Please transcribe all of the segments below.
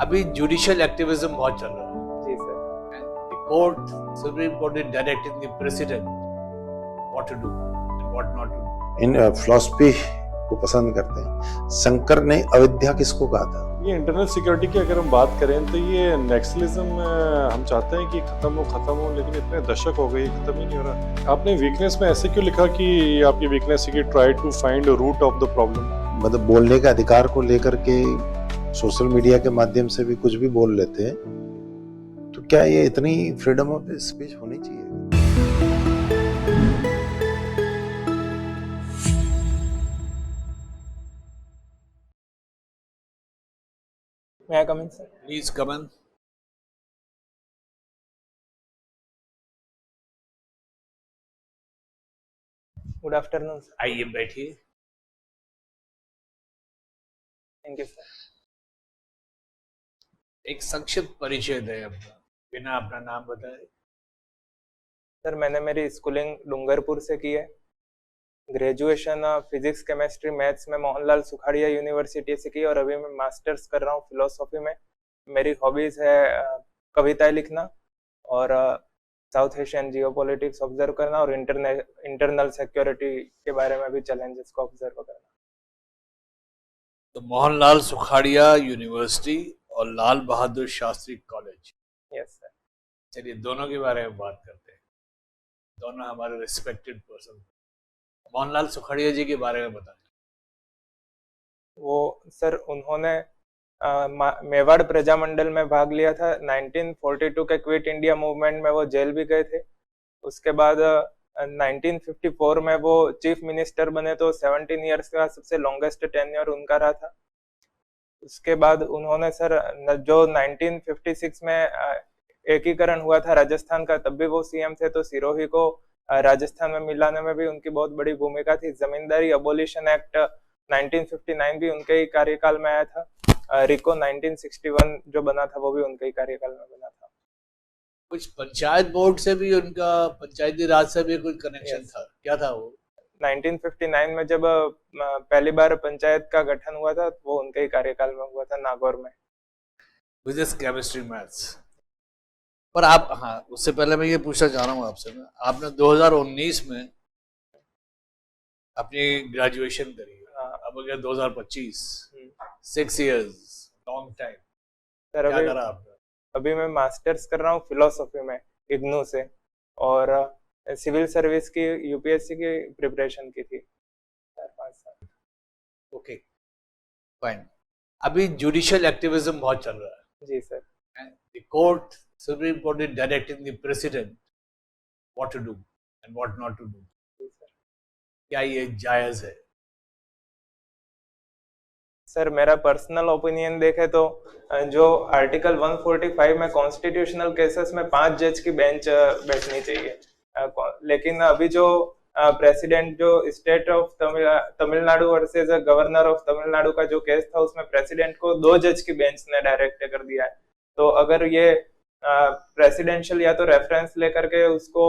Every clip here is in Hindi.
अभी जुडिशियल एक्टिविज्म बहुत चल रहा है। जी sir. Court, supreme court is directing the president what to do and what not to do. इन फिलॉसफी को पसंद करते हैं। शंकर ने अविद्या किसको कहा था? ये इंटरनल सिक्योरिटी की अगर हम बात करें तो ये नक्सलिज्म हम चाहते हैं कि खत्म हो, लेकिन इतने दशक हो गए खत्म ही नहीं हो रहा। आपने वीकनेस में ऐसे क्यों लिखा कि आपकी वीकनेस है कि try to find root of the problem? मतलब बोलने का अधिकार को लेकर के सोशल मीडिया के माध्यम से भी कुछ भी बोल लेते हैं, तो क्या ये इतनी फ्रीडम ऑफ स्पीच होनी चाहिए? May I come in, sir? Please come in. Good afternoon, sir. आइए बैठिए। Thank you, sir. एक संक्षिप्त परिचय दें अपना, बिना अपना नाम बताए। सर, मैंने मेरी स्कूलिंग डूंगरपुर से की है। ग्रेजुएशन फिजिक्स केमिस्ट्री मैथ्स में मोहनलाल सुखाड़िया यूनिवर्सिटी से की और अभी मैं मास्टर्स कर रहा हूँ फिलोसॉफी में। मेरी हॉबीज है कविताएं लिखना और साउथ एशियन जियोपॉलिटिक्स ऑब्जर्व करना और इंटरनल सिक्योरिटी के बारे में भी चैलेंजेस को ऑब्जर्व करना। तो मोहनलाल सुखाड़िया यूनिवर्सिटी और Lal Bahadur Shastri college. Yes sir. चलिए दोनों के बारे में बात करते हैं। दोनों हमारे रिस्पेक्टेड पर्सन। मोहनलाल सुखाड़िया जी के बारे में बताएं। वो सर, उन्होंने मेवाड़ प्रजामंडल में भाग लिया था। 1942 के क्विट इंडिया मूवमेंट में वो जेल भी गए थे। उसके बाद 1954 में वो चीफ मिनिस्टर बने, तो 17 इयर्स का सबसे लॉन्गेस्ट टेन्योर उनका रहा था। उसके बाद उन्होंने सर जो 1956 में एकीकरण हुआ था राजस्थान का, तब भी वो सीएम थे, तो सिरोही को राजस्थान में मिलाने में भी उनकी बहुत बड़ी भूमिका थी। जमींदारी अबोलिशन एक्ट 1959 भी उनके ही कार्यकाल में आया था। रिको 1961 जो बना था वो भी उनके ही कार्यकाल में बना था। कुछ पंचायत बोर्ड से भी उनका, पंचायती राज से भी कुछ कनेक्शन था, क्या था वो? 1959 में जब पहली बार पंचायत का गठन हुआ था, वो उनके ही कार्यकाल में हुआ था नागौर में। Physics chemistry maths. पर आप, हाँ, उससे पहले मैं ये पूछना चाह रहा हूँ आपसे, आपने 2019 में अपनी ग्रेजुएशन करी, अब हो गया 2025, 6 इयर्स, लॉन्ग टाइम। सर क्या करा आपने? अभी मैं मास्टर्स कर रहा हूँ फिलोसॉफी में इग्नू से, और सिविल सर्विस की यूपीएससी की प्रिपरेशन की थी 4-5 साल। Okay, fine. अभी जुडिशियल एक्टिविज्म बहुत चल रहा है। जी sir. The court, Supreme Court is directing the president what to do and what not to do. क्या ये जायज है? सर, मेरा पर्सनल ओपिनियन देखे तो जो आर्टिकल 145 में कॉन्स्टिट्यूशनल केसेस में 5 जज की बेंच बैठनी चाहिए, लेकिन अभी जो प्रेसिडेंट जो state of Tamil Nadu versus governor of Tamil Nadu का जो केस था, उसमें प्रेसिडेंट को 2 जज की बेंच ने डायरेक्ट कर दिया है। तो अगर ये प्रेसिडेंशियल या तो रेफरेंस लेकर के उसको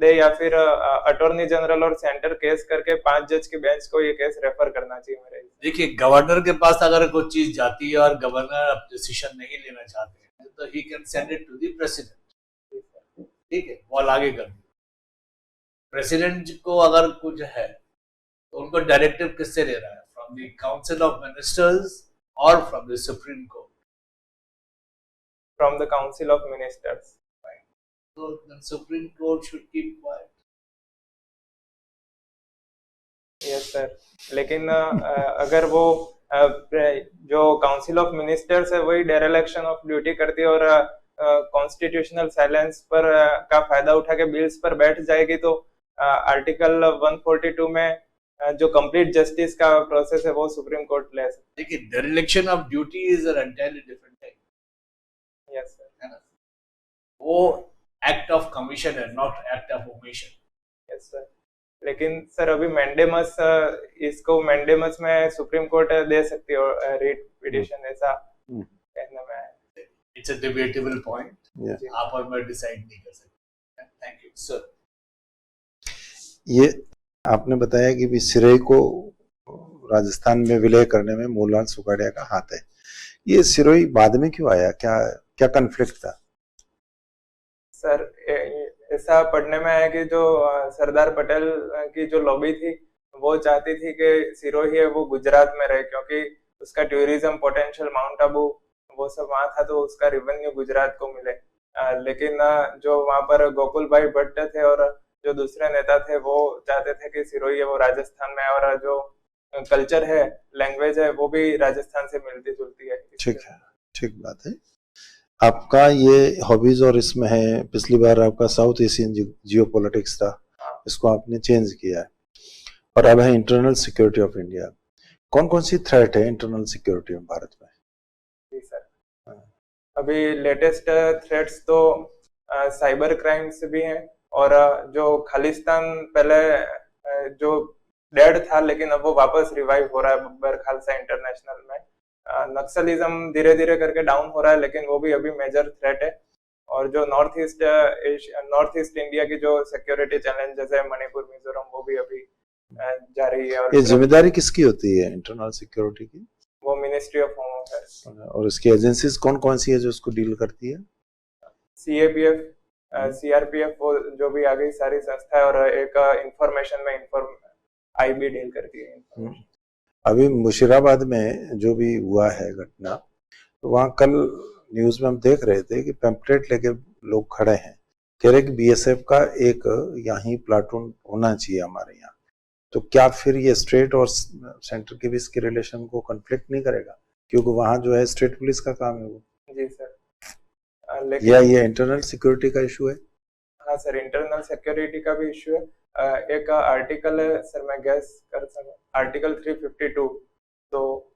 दे, या फिर अटॉर्नी जनरल और सेंटर केस करके 5 जज की बेंच को ये केस रेफर करना चाहिए मेरे। देखिए, गवर्नर के पास अगर कोई चीज जाती है और गवर्नर अब डिसीजन नहीं लेना चाहते हैं, तो he can send it to the president. ठीक है, वो आगे कर दिया। प्रेसिडेंट को अगर कुछ है तो उनको डायरेक्टिव किससे ले रहा है? From the council of ministers और from the supreme court? From the Council of Ministers. So the Supreme Court should keep quiet. Yes sir. लेकिन अगर वो जो काउंसिल ऑफ मिनिस्टर्स है वही डेरेलेक्शन ऑफ ड्यूटी करती है और कॉन्स्टिट्यूशनल साइलेंस पर का फायदा उठा के बिल्स पर बैठ जाएगी, तो आर्टिकल 142 में जो कंप्लीट जस्टिस का प्रोसेस है वो सुप्रीम कोर्ट ले सकती है। देखिए, dereliction of duty is an entirely different thing. Yes sir, है ना? वो एक्ट ऑफ कमीशन है, not act of omission. Yes sir. लेकिन सर अभी मैंडेमस, इसको मैंडेमस में सुप्रीम कोर्ट दे सकती है रीट पिटीशन, ऐसा कहने में है। It's a debatable point. Yeah. आप और मैं डिसाइड नहीं कर सकते। Thank you sir. ये आपने बताया कि सिरोही को राजस्थान में विलय करने में मोहनलाल सुखाड़िया का हाथ है। ये सिरोही बाद में क्यों आया, क्या क्या कॉन्फ्लिक्ट था? सर ऐसा पढ़ने में आया कि जो सरदार पटेल की जो लॉबी थी वो चाहती थी कि सिरोही है वो गुजरात में रहे, क्योंकि उसका टूरिज्म पोटेंशियल, माउंट आबू वो सब वहाँ था, तो उसका रेवेन्यू गुजरात को मिले। लेकिन जो वहाँ पर गोकुल भाई भट्ट थे और जो दूसरे नेता थे वो चाहते थे कि सिरोही है वो राजस्थान में, और जो कल्चर है, लैंग्वेज है, वो भी राजस्थान से मिलती जुलती है। ठीक है, ठीक बात है। आपका ये हॉबीज और इसमें है, पिछली बार आपका साउथ एशियन जियोपॉलिटिक्स था, इसको आपने चेंज किया है, और अब है इंटरनल सिक्योरिटी ऑफ इंडिया। कौन कौन सी थ्रेट है इंटरनल सिक्योरिटी में भारत में? जी सर, अभी लेटेस्ट थ्रेट्स तो साइबर क्राइम्स भी हैं, और जो खालिस्तान पहले जो डेड था लेकिन अब वो वापस रिवाइव हो रहा है बब्बर खालसा इंटरनेशनल में। नक्सलिज्म धीरे धीरे करके डाउन हो रहा है, लेकिन वो भी अभी मेजर थ्रेट है। और जो नॉर्थ ईस्ट इंडिया की जो सिक्योरिटी चैलेंजेस है, मणिपुर, मिजोरम, वो भी अभी जारी है। और ये जिम्मेदारी किसकी होती है इंटरनल सिक्योरिटी की? वो मिनिस्ट्री ऑफ होम अफेयर्स। और इसकी एजेंसीज कौन कौन सी है जो उसको डील करती है? CAPF, CRPF, वो जो भी आगे सारी संस्था है, और एक इंफॉर्मेशन में IB डील करती है। अभी मुशीराबाद में जो भी हुआ है घटना, तो वहाँ कल न्यूज में हम देख रहे थे कि पैम्पलेट लेके लोग खड़े हैं, कह रहे कि BSF का एक यहाँ प्लाटून होना चाहिए हमारे यहाँ। तो क्या फिर ये स्टेट और सेंटर के बीच के रिलेशन को कॉन्फ्लिक्ट नहीं करेगा, क्योंकि वहाँ जो है स्टेट पुलिस का काम है वो? जी सर, लेकिन या ये इंटरनल सिक्योरिटी का इशू है? हाँ सर, इंटरनल सिक्योरिटी का भी इशू है। एक आर्टिकल है सर, मैं गैस कर सकता, आर्टिकल 352, तो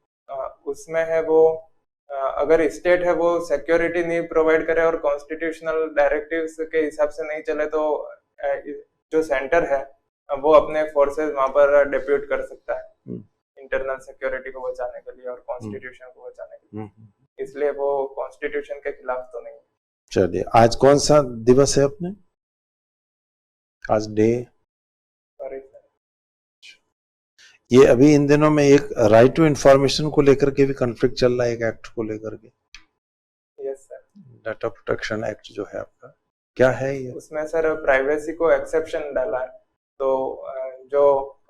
उसमें है वो अगर स्टेट है वो सिक्योरिटी नहीं प्रोवाइड करे और कॉन्स्टिट्यूशनल डायरेक्टिव्स के हिसाब से नहीं चले, तो जो सेंटर है वो अपने फोर्सेस वहां पर डिप्यूट कर सकता है इंटरनल सिक्योरिटी को बचाने के लिए और कॉन्स्टिट्यूशन को बचाने के लिए। इसलिए वो कॉन्स्टिट्यूशन के खिलाफ तो नहीं है। चलिए, आज कौन सा दिवस है अपने? आज डे, ये अभी इन दिनों में एक राइट टू इंफॉर्मेशन को लेकर के भी कॉन्फ्लिक्ट चल रहा है, एक एक्ट को लेकर के। Yes sir, data protection act जो है आपका, क्या है ये? उसमें सर प्राइवेसी को एक्सेप्शन डाला है, तो जो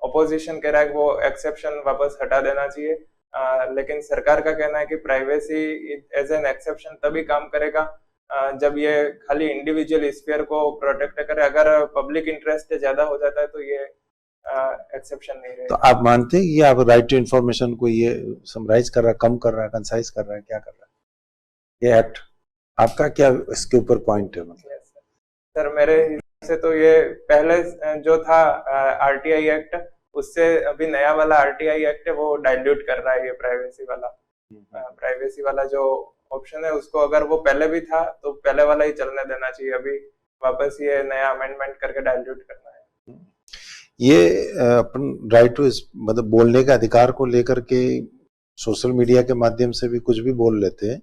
ऑपोजिशन कह रहा है वो एक्सेप्शन वापस हटा देना चाहिए, लेकिन सरकार का कहना है कि प्राइवेसी एज एन एक्सेप्शन तभी काम करेगा जब ये खाली इंडिविजुअल स्फीयर को प्रोटेक्ट करे। अगर पब्लिक इंटरेस्ट ज्यादा हो जाता है तो ये एक्सेप्शन नहीं रहेगा। तो आप मानते हैं कि आप राइट टू इंफॉर्मेशन को ये समराइज कर रहा है, कम कर रहा है, कंसाइज कर रहा है, क्या कर रहा है ये एक्ट? आपका क्या इसके ऊपर पॉइंट है? मतलब सर, मेरे हिसाब से तो ये पहले जो था RTI एक्ट, उससे अभी नया वाला RTI एक्ट है वो डाइल्यूट कर रहा है ये प्राइवेसी वाला जो ऑप्शन है उसको। अगर वो पहले भी था तो पहले वाला ही चलने देना चाहिए, अभी वापस ये नया अमेंडमेंट करके डाइल्यूट करना है। ये अपन राइट टू मतलब बोलने के अधिकार को लेकर के सोशल मीडिया के माध्यम से भी कुछ भी बोल लेते हैं,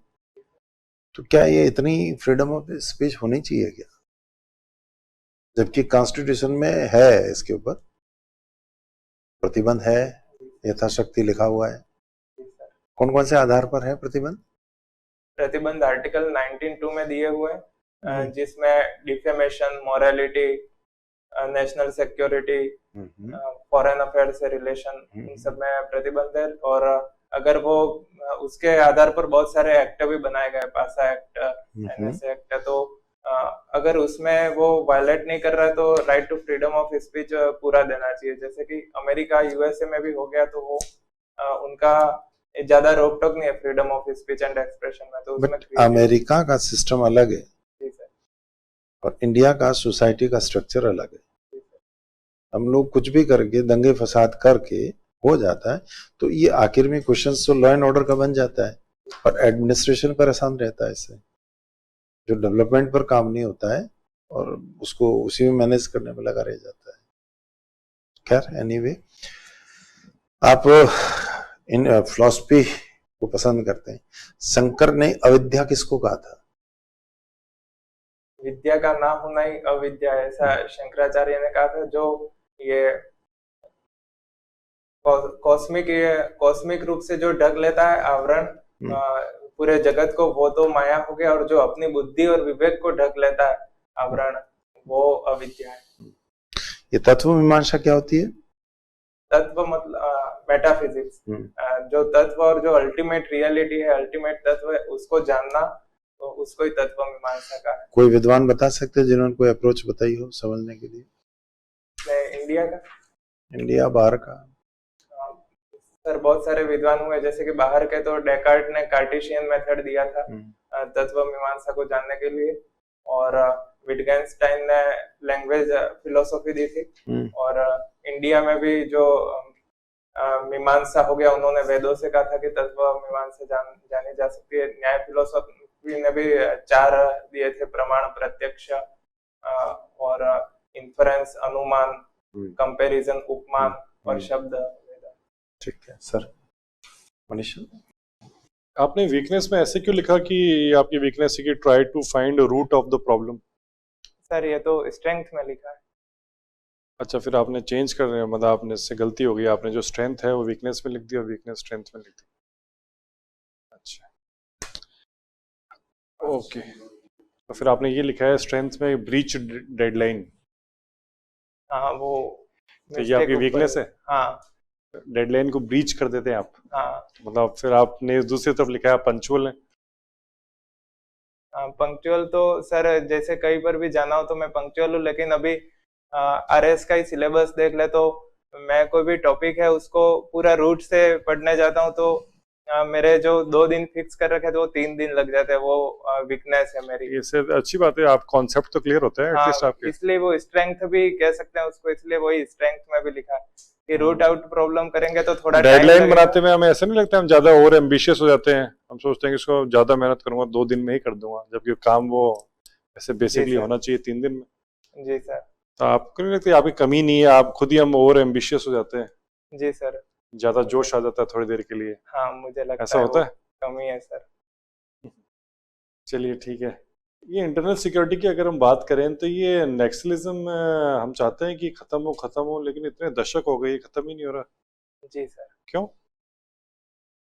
तो क्या ये इतनी फ्रीडम ऑफ स्पीच होनी चाहिए क्या? जबकि कॉन्स्टिट्यूशन में है इसके ऊपर प्रतिबंध है, यथाशक्ति लिखा हुआ है। कौन कौन से आधार पर है प्रतिबंध? प्रतिबंध आर्टिकल 19(2) में दिए हुए हैं, जिसमें defamation, morality, national security, foreign affair से रिलेशन, इन सब में प्रतिबंध है। और अगर वो उसके आधार पर बहुत सारे एक्ट भी बनाए गए, पासा एक्ट, NSA एक्ट, तो अगर उसमें वो वायलेट नहीं कर रहा है तो right to freedom of speech पूरा देना चाहिए। जैसे कि अमेरिका, USA में भी हो गया, तो वो उनका ज्यादा रोक टोक नहीं है freedom of speech and expression में। तो उसमें अमेरिका का सिस्टम अलग है और इंडिया का सोसाइटी का स्ट्रक्चर अलग है। हम लोग कुछ भी करके, दंगे फसाद करके हो जाता है, तो ये आखिर में क्वेश्चन तो लॉ एंड ऑर्डर का बन जाता है और एडमिनिस्ट्रेशन परेशान रहता है इससे, जो डेवलपमेंट पर काम नहीं होता है और उसको उसी में मैनेज करने में लगा रह जाता है। खैर, एनीवे, आप इन फिलॉसफी को पसंद करते हैं। शंकर ने अविद्या किसको कहा था? विद्या का ना होना ही अविद्या, ऐसा शंकराचार्य ने कहा था। जो ये कॉस्मिक रूप से जो ढक लेता है आवरण, पूरे जगत को वो तो माया हो गया, और जो अपनी बुद्धि और विवेक को ढक लेता है आवरण, वो अविद्या है। ये तत्व मीमांसा क्या होती है? तत्व मतलब मेटाफिजिक्स, जो तत्व और जो अल्टीमेट रियलिटी है, अल्टीमेट तत्व है, उसको जानना, तो उसको ही तत्व मीमांसा का है। कोई विद्वान बता सकते हैं जिन्होंने कोई अप्रोच बताई हो समझने के लिए? इंडिया का, इंडिया, बाहर का? सर बहुत सारे विद्वान हुए, जैसे कि बाहर के तो डेकार्ट ने कार्टेशियन मेथड दिया था तत्व मीमांसा को जानने के लिए, और विटगेंस्टाइन ने लैंग्वेज फिलोसॉफी दी थी, और इंडिया में भी जो मीमांसा हो गया, उन्होंने वेदों से कहा था कि तत्व मीमांसा जानी जा सकती है। न्याय फिलोसॉफी ने भी 4 दिए थे, प्रमाण, प्रत्यक्ष, और इन्फरेंस, अनुमान, कंपैरिजन, उपमान और शब्द। ठीक है सर। मनीषा, आपने वीकनेस में ऐसे क्यों लिखा कि आपकी वीकनेस है कि try to find root of the problem? Sir ये तो स्ट्रेंथ में लिखा है। अच्छा, फिर आपने चेंज कर रहे हैं, मतलब आपने इससे गलती हो गई, आपने जो स्ट्रेंथ है वो वीकनेस में लिख दी और वीकनेस स्ट्रेंथ में लिख दी। अच्छा, ओके। तो फिर आपने ये लिखा है स्ट्रेंथ में ब्रीच डेडलाइन। हाँ, वो तो ये आपकी वीकनेस है? हाँ, डेडलाइन को ब्रीच कर देते हैं आप। हाँ, मतलब फिर आपने दूसरी तरफ लिखा है पंक्चुअल है। पंक्चुअल तो सर जैसे कहीं पर भी जाना हो तो मैं पंक्चुअल हूँ, लेकिन अभी आरएस का ही सिलेबस देख ले तो मैं कोई भी टॉपिक है उसको पूरा रूट से पढ़ने जाता हूँ, तो मेरे जो 2 दिन फिक्स कर रखे थे वो 3 दिन लग जाते हैं, वो वीकनेस है मेरी। इससे अच्छी बात है, आप कॉन्सेप्ट तो क्लियर होता है एटलीस्ट आपके। इसलिए वो स्ट्रेंथ भी कह सकते हैं उसको, इसलिए वही स्ट्रेंथ में भी लिखा कि रूट आउट प्रॉब्लम करेंगे तो थोड़ा डेडलाइन बनाते में हमें ऐसा नहीं लगता हम ज्यादा ओवर एम्बिशियस हो जाते हैं? हम सोचते हैं कि इसको ज्यादा मेहनत करूंगा, 2 दिन में ही कर दूंगा, जबकि काम वो ऐसे बेसिकली होना चाहिए 3 दिन में। जी सर। तो आपको नहीं लगता आपकी कमी नहीं है, आप खुद ही हम ओवर एम्बिशियस हो जाते हैं? जी सर। ज्यादा जोश आ जाता है थोड़ी देर के लिए। हाँ, मुझे लगता ऐसा होता है, कमी है सर। चलिए ठीक है। ये इंटरनल सिक्योरिटी की अगर हम बात करें तो ये नेक्सलिज्म हम चाहते हैं कि खत्म हो, लेकिन इतने दशक हो गए खत्म ही नहीं हो रहा। जी सर। क्यों?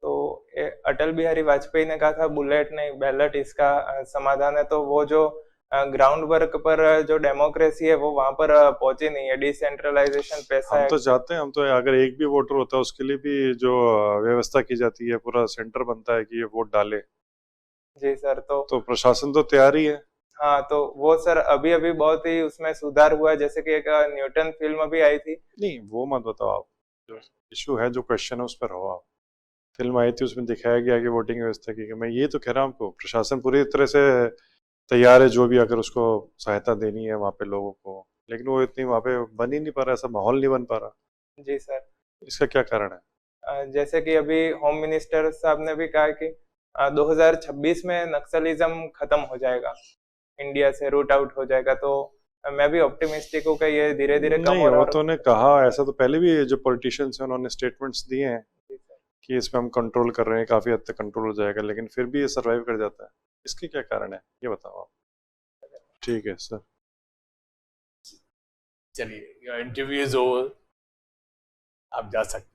तो अटल बिहारी वाजपेयी ने कहा था बुलेट नहीं बैलेट इसका समाधान है, तो वो जो ग्राउंड वर्क पर जो डेमोक्रेसी है वो वहां पर पहुंची नहीं है, डिसेंट्रलाइजेशन पैसा हम तो चाहते हैं, हम तो अगर एक भी वोटर होता है उसके लिए भी जो व्यवस्था की जाती है, पूरा सेंटर बनता है कि ये वोट डाले। जी सर। तो प्रशासन तो तैयार ही है। हाँ, तो वो सर अभी अभी बहुत ही उसमें सुधार हुआ है, जैसे कि एक न्यूटन फिल्म भी आई थी। नहीं वो मत बताओ आप, जो इशू है, जो क्वेश्चन है उस पर हो आप। फिल्म आई थी उसमें दिखाया गया कि वोटिंग व्यवस्था की, मैं ये तो कह रहा हूँ आपको प्रशासन पूरी तरह से तैयार है, जो भी अगर उसको सहायता देनी है वहाँ पे लोगों को, लेकिन वो इतनी वहाँ पे बन ही नहीं पा रहा, ऐसा माहौल नहीं बन पा रहा। जी सर। इसका क्या कारण है? जैसे कि अभी होम मिनिस्टर साहब ने भी कहा कि 2026 में नक्सलिज्म खत्म हो जाएगा, इंडिया से रूट आउट हो जाएगा, तो मैं भी ऑप्टिमिस्टिक हूँ कि ये धीरे धीरे कम नहीं, हो रहा वो तो ने कहा, ऐसा तो पहले भी जो पॉलिटिशियंस हैं उन्होंने स्टेटमेंट्स दिए हैं कि इसमें हम कंट्रोल कर रहे हैं, काफी हद तक कंट्रोल हो जाएगा, लेकिन फिर भी ये सर्वाइव कर जाता है। इसके क्या कारण है ये बताओ आप। ठीक है सर। चलिए, इंटरव्यू इज ओवर, आप जा सकते हैं।